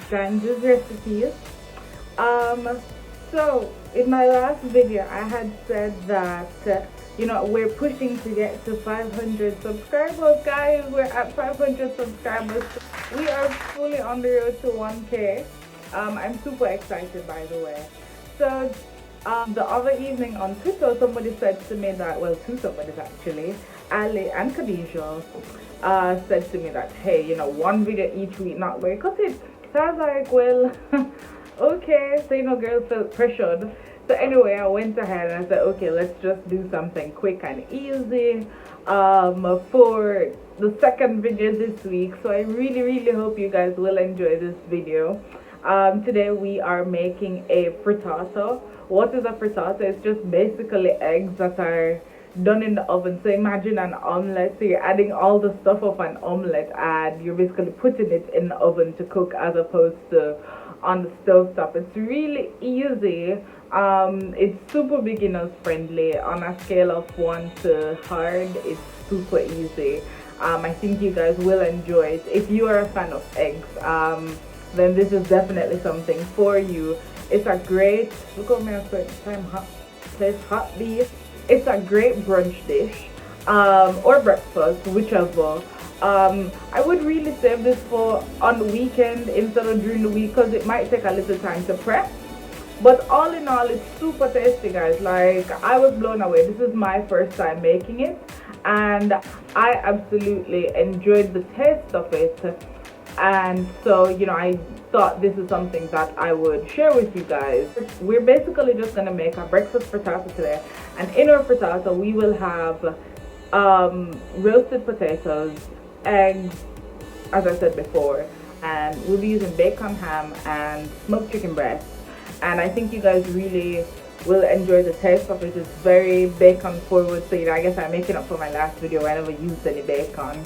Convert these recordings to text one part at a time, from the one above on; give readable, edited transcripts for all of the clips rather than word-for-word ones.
Danzii's recipes. So in my last video, I had said that we're pushing to get to 500 subscribers, guys. We're at 500 subscribers. We are fully on the road to 1K. I'm super excited, by the way. So the other evening on Twitter, somebody said to me that, well, two somebody's actually, Ali and Khadija, said to me that, hey, one video each week not very cut it. So I was like, well, okay. So girls felt pressured. So anyway, I went ahead and I said, okay, let's just do something quick and easy for the second video this week. So I really hope you guys will enjoy this video. Today we are making a frittata. What is a frittata? It's just basically eggs that are done in the oven. So imagine an omelette. So you're adding all the stuff of an omelette and you're basically putting it in the oven to cook as opposed to on the stove top. It's really easy. It's super beginners friendly. On a scale of 1 to hard, it's super easy. I think you guys will enjoy it. If you are a fan of eggs, then this is definitely something for you. It's a great, look at me at time hot place hot beef. It's a great brunch dish, or breakfast, whichever. I would really save this for on the weekend instead of during the week because it might take a little time to prep. But all in all, it's super tasty, guys. Like, I was blown away. This is my first time making it and I absolutely enjoyed the taste of it. And so I thought this is something that I would share with you guys. We're basically just gonna make a breakfast frittata today, and in our frittata we will have roasted potatoes, eggs, as I said before, and we'll be using bacon, ham, and smoked chicken breast. And I think you guys really will enjoy the taste of it. It's very bacon forward, so I guess I'm making up for my last video where I never used any bacon.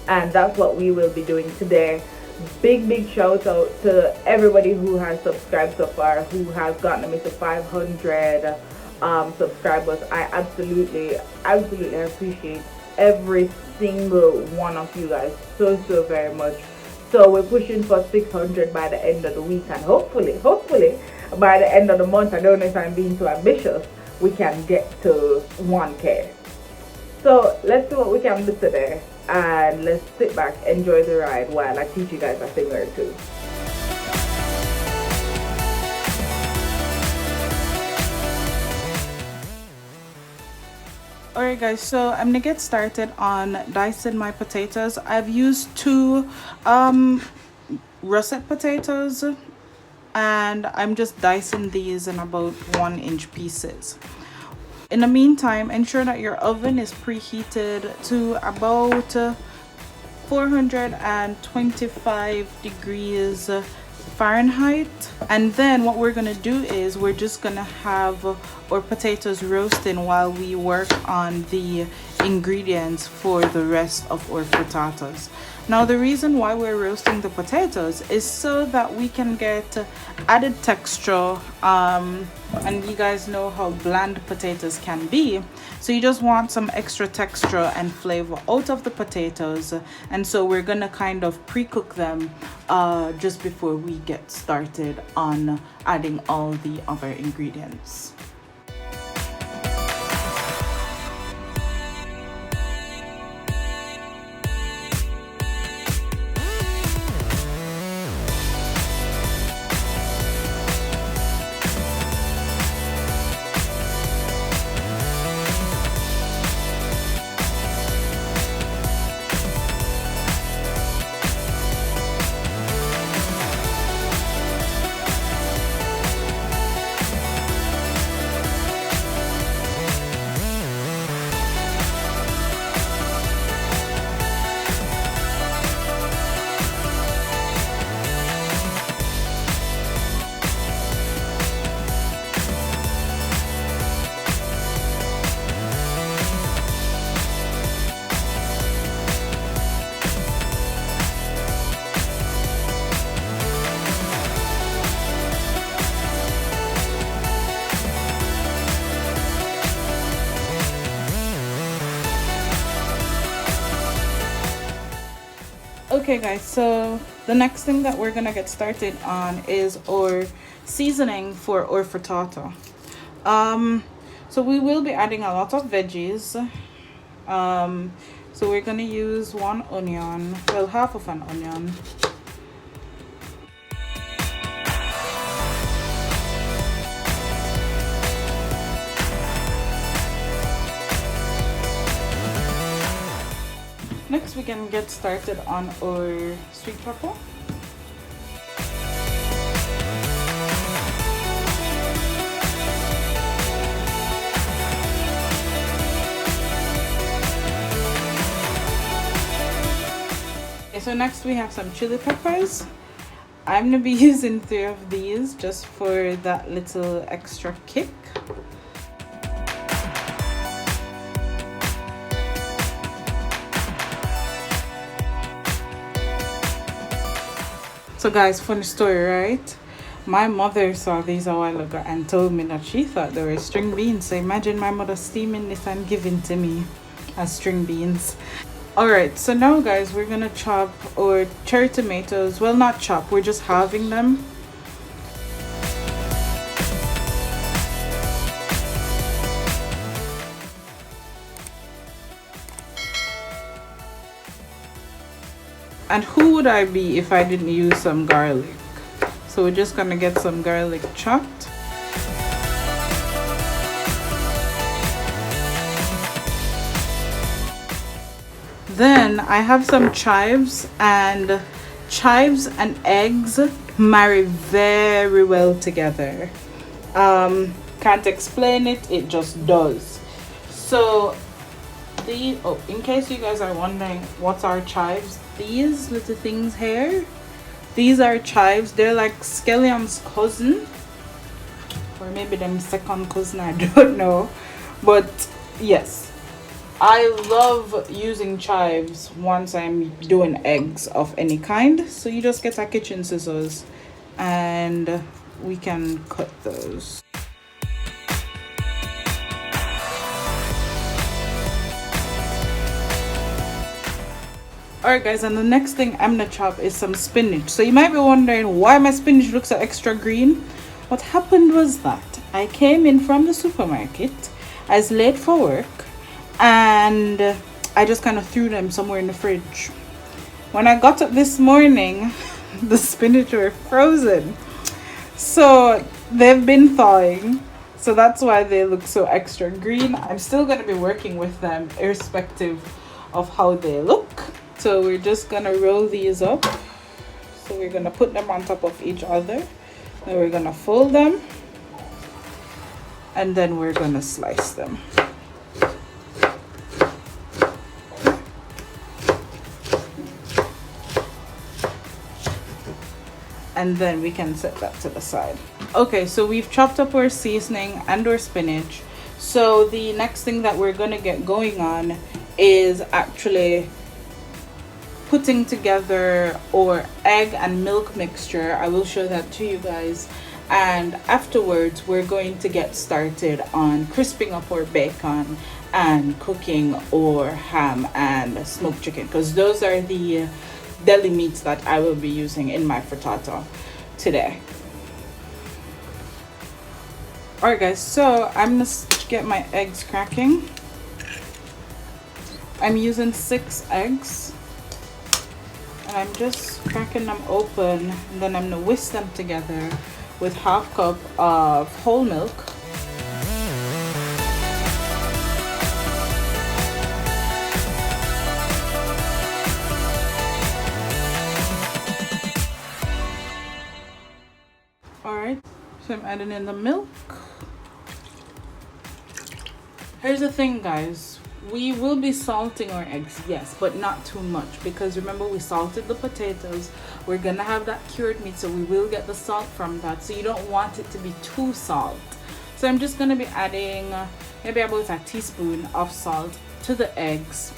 And that's what we will be doing today. Big shout out to everybody who has subscribed so far, who has gotten me to 500 subscribers. I absolutely appreciate every single one of you guys so very much. So we're pushing for 600 by the end of the week, and hopefully by the end of the month, I don't know if I'm being too ambitious, we can get to 1K. So let's see what we can do today, and let's sit back, enjoy the ride while I teach you guys a thing or two. Alright guys, so I'm gonna get started on dicing my potatoes. I've used two russet potatoes and I'm just dicing these in about 1-inch pieces. In the meantime, ensure that your oven is preheated to about 425 degrees Fahrenheit. And then what we're gonna do is we're just gonna have our potatoes roasting while we work on the ingredients for the rest of our frittatas. Now the reason why we're roasting the potatoes is so that we can get added texture, and you guys know how bland potatoes can be, so you just want some extra texture and flavor out of the potatoes. And so we're gonna kind of pre-cook them just before we get started on adding all the other ingredients. Okay guys, so the next thing that we're gonna get started on is our seasoning for our frittata. So we will be adding a lot of veggies. So we're gonna use 1 onion, well, half of an onion. Next we can get started on our sweet pepper. Okay, so next we have some chili peppers. I'm gonna be using 3 of these just for that little extra kick. So guys, funny story, right? My mother saw these a while ago and told me that she thought they were string beans. So imagine my mother steaming this and giving to me as string beans. Alright, so now guys, we're gonna chop our cherry tomatoes. Well, not chop, we're just halving them. And who would I be if I didn't use some garlic? So we're just gonna get some garlic chopped. Then I have some chives, and chives and eggs marry very well together. Can't explain it, it just does. So in case you guys are wondering what are chives, these little things here, these are chives. They're like scallion's cousin, or maybe them second cousin, I don't know. But yes, I love using chives once I'm doing eggs of any kind. So you just get a kitchen scissors and we can cut those. Alright guys, and the next thing I'm gonna chop is some spinach. So you might be wondering why my spinach looks so extra green. What happened was that I came in from the supermarket, I was late for work, and I just kind of threw them somewhere in the fridge. When I got up this morning, the spinach were frozen. So they've been thawing. So that's why they look so extra green. I'm still gonna be working with them irrespective of how they look. So we're just gonna roll these up. So we're gonna put them on top of each other. Then we're gonna fold them. And then we're gonna slice them. And then we can set that to the side. Okay, so we've chopped up our seasoning and our spinach. So the next thing that we're gonna get going on is actually putting together our egg and milk mixture. I will show that to you guys, and afterwards we're going to get started on crisping up our bacon and cooking our ham and smoked chicken, because those are the deli meats that I will be using in my frittata today. Alright guys, so I'm gonna get my eggs cracking. I'm using 6 eggs. I'm just cracking them open, and then I'm gonna whisk them together with 1/2 cup of whole milk. Alright, so I'm adding in the milk. Here's the thing guys, we will be salting our eggs, yes, but not too much, because remember we salted the potatoes. We're gonna have that cured meat, so we will get the salt from that, so you don't want it to be too salt. So I'm just gonna be adding maybe about a teaspoon of salt to the eggs,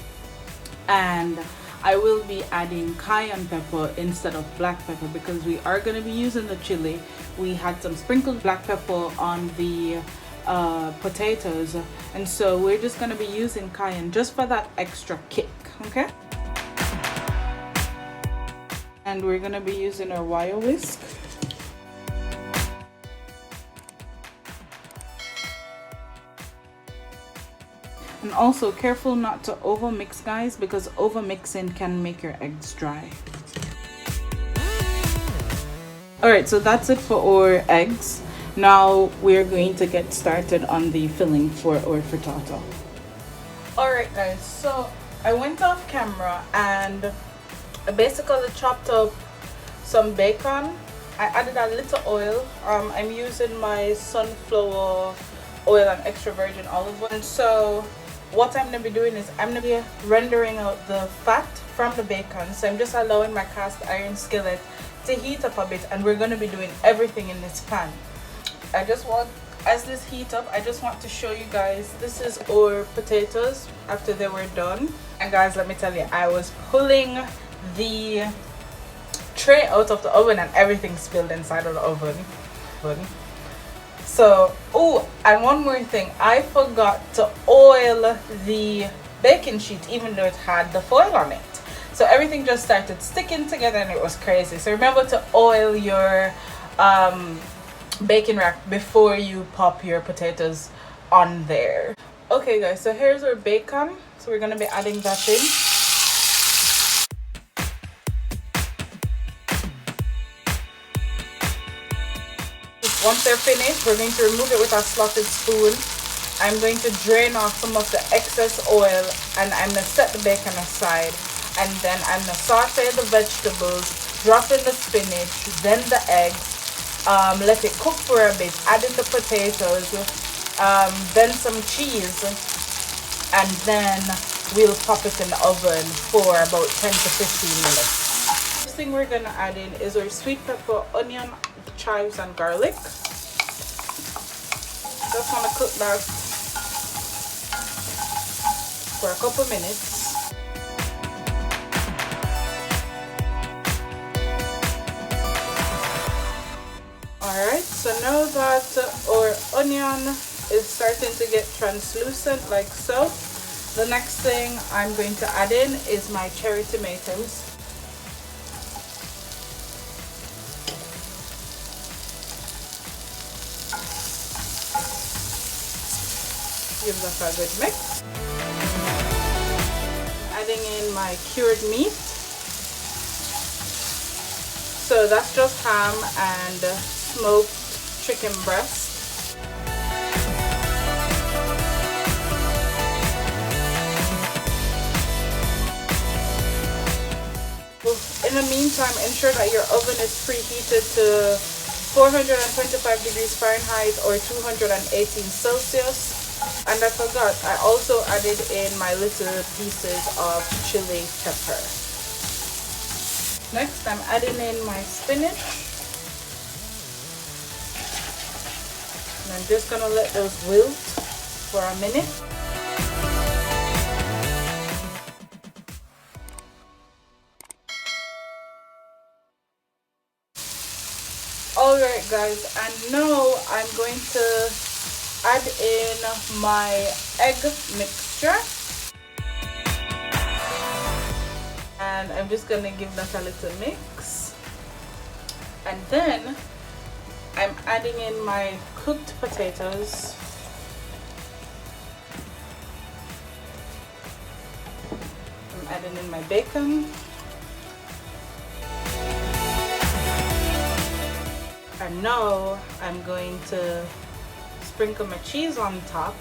and I will be adding cayenne pepper instead of black pepper because we are going to be using the chili. We had some sprinkled black pepper on the potatoes, and so we're just going to be using cayenne just for that extra kick. Okay. And we're gonna be using our wire whisk. And also careful not to over mix, guys, because over mixing can make your eggs dry. Alright, so that's it for our eggs. Now we're going to get started on the filling for our frittata. Alright guys, so I went off camera and I basically chopped up some bacon. I added a little oil. I'm using my sunflower oil and extra virgin olive oil. And so what I'm going to be doing is I'm going to be rendering out the fat from the bacon. So I'm just allowing my cast iron skillet to heat up a bit, and we're going to be doing everything in this pan. I just want, as this heat up, I just want to show you guys, this is our potatoes after they were done. And guys, let me tell you, I was pulling the tray out of the oven and everything spilled inside of the oven. So, oh, and one more thing, I forgot to oil the baking sheet even though it had the foil on it. So everything just started sticking together and it was crazy. So remember to oil your baking rack before you pop your potatoes on there. Okay guys, so here's our bacon. So we're gonna be adding that in. Once they're finished, we're going to remove it with a slotted spoon. I'm going to drain off some of the excess oil and I'm going to set the bacon aside. And then I'm going to saute the vegetables, drop in the spinach, then the eggs, let it cook for a bit, add in the potatoes, then some cheese, and then we'll pop it in the oven for about 10 to 15 minutes. First thing we're going to add in is our sweet pepper, onion, chives and garlic. Just want to cook that for a couple minutes. Alright, so now that our onion is starting to get translucent like so, the next thing I'm going to add in is my cherry tomatoes. Give that a good mix. Adding in my cured meat. So that's just ham and smoked chicken breast. In the meantime, ensure that your oven is preheated to 425 degrees Fahrenheit or 218 Celsius. And I forgot, I also added in my little pieces of chili pepper. Next, I'm adding in my spinach. And I'm just gonna let those wilt for a minute. Alright guys, and now I'm going to add in my egg mixture. And I'm just gonna give that a little mix. And then I'm adding in my cooked potatoes. I'm adding in my bacon. And now I'm going to sprinkle my cheese on top.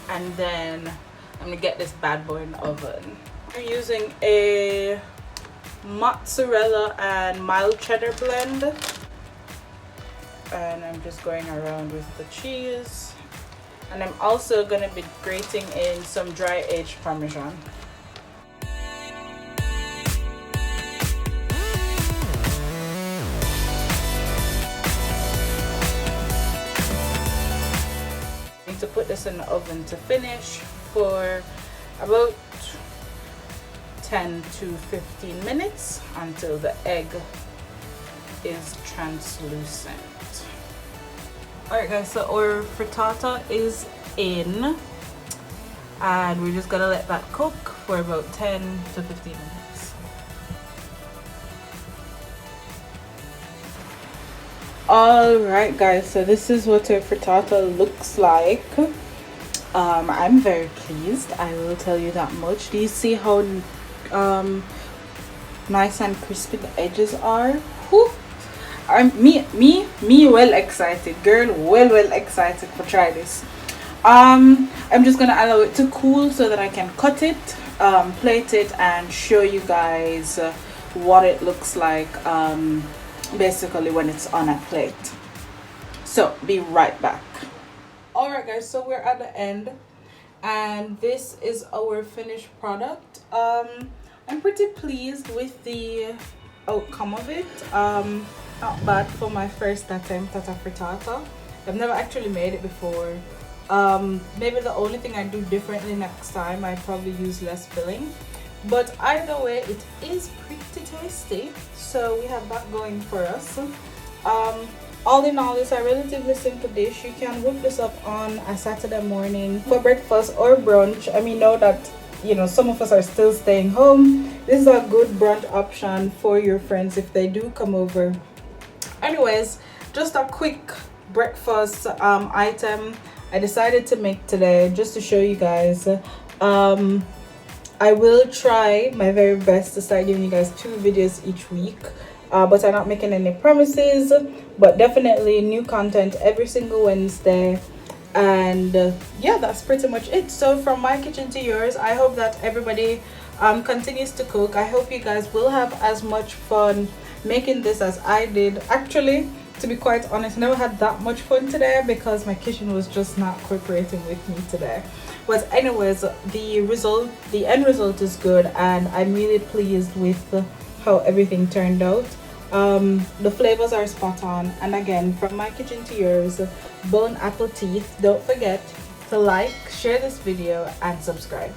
And then I'm gonna get this bad boy in the oven. I'm using a mozzarella and mild cheddar blend. And I'm just going around with the cheese. And I'm also going to be grating in some dry aged Parmesan. I need to put this in the oven to finish for about 10 to 15 minutes until the egg is translucent. Alright guys, so our frittata is in and we're just gonna let that cook for about 10 to 15 minutes. All right, guys, so this is what a frittata looks like. I'm very pleased, I will tell you that much. Do you see how nice and crispy the edges are? Whew. Me well excited, girl, well excited for try this. I'm just gonna allow it to cool so that I can cut it, plate it, and show you guys what it looks like basically when it's on a plate. So be right back. All right, guys, so we're at the end, and this is our finished product. I'm pretty pleased with the outcome of it. Not bad for my first attempt at a frittata. I've never actually made it before. Maybe the only thing I do differently next time, I'd probably use less filling, but either way it is pretty tasty, so we have that going for us. All in all, it's a relatively simple dish. You can whip this up on a Saturday morning for breakfast or brunch. I mean, know that, you know, some of us are still staying home. This is a good brunch option for your friends if they do come over. Anyways, just a quick breakfast item I decided to make today just to show you guys. I will try my very best to start giving you guys 2 videos each week, but I'm not making any promises, but definitely new content every single Wednesday. And yeah, that's pretty much it. So from my kitchen to yours, I hope that everybody continues to cook. I hope you guys will have as much fun making this as I did. Actually, to be quite honest, I never had that much fun today because my kitchen was just not cooperating with me today. But anyways, the end result is good, and I'm really pleased with how everything turned out. The flavors are spot on, and again, from my kitchen to yours, bon appetit. Don't forget to like, share this video, and subscribe.